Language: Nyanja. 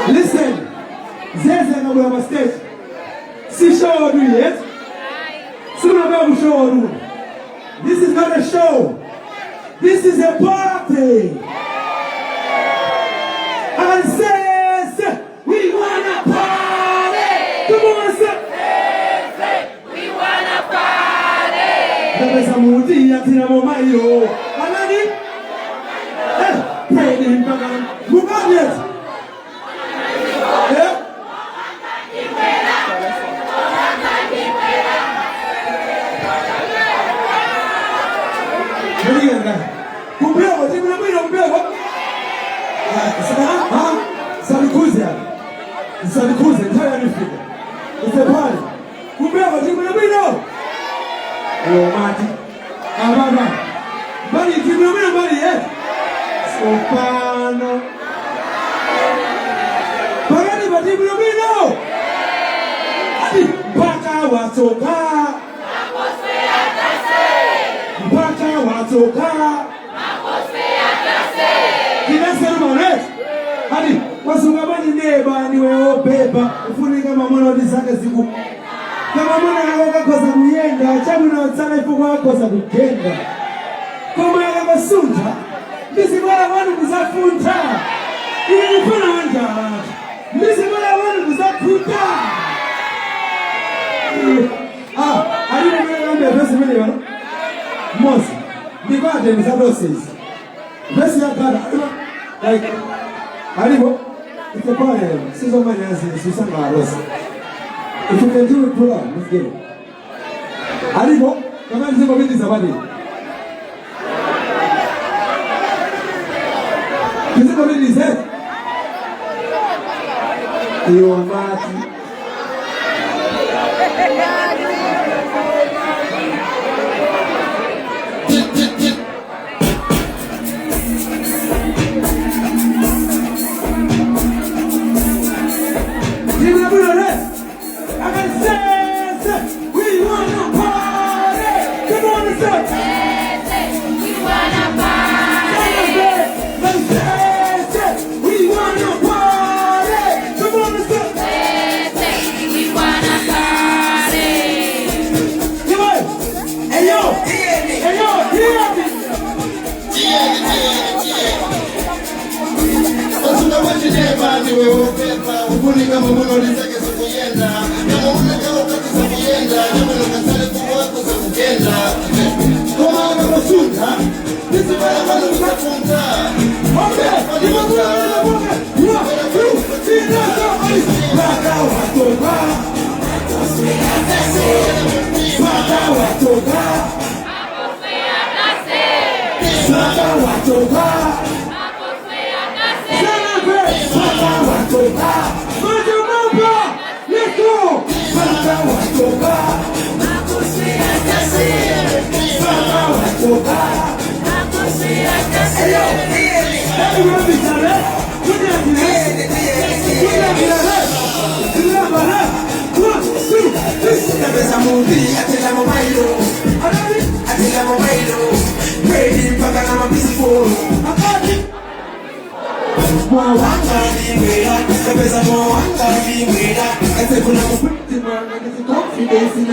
Listen, Zeze na bwa stage. Si show do yet. Suna show. This is not a show. This is a party. And says we wanna party. Come on, sir. We wanna party. Dabeza muti yatina momayo. Anani? Pray him back. Mugadiet. Salikuze, entirely figure. It's a party. Kumbewa, Timurabino. Oh, Marty. Ababa. Bari, Timurabino, Bari, eh? Sopano. Bagani, but Timurabino. Mpaka watoka. Mpaka watoka. Kinasema red. Hadi wasungabani neba niwe opepa ufunika mamono disaka siku kama mwana anaoka kosa kuyenda chabu na watsana ifuko kosa kukenda kama ya masunta ndisi wala wanu kuzafunta ili nifuna wanda ndisi wala wanu kuzafunta aliyo mwenye besi mwenye wano mosi nivade mzadoses besi ya kada like Aribo, it's a party. This is my answer. Susan Maros. If you can do it, pull up. Let's get it. Aribo, come on, say what is somebody. Is it what it is? You are Marty. Ufunika mamono lisake sokuyenda kama unataka ukatisa kuyenda kama unakasale kuwako za kukenda kama unakasunda nisi wala wala ukafunta Baka watoka Confidence in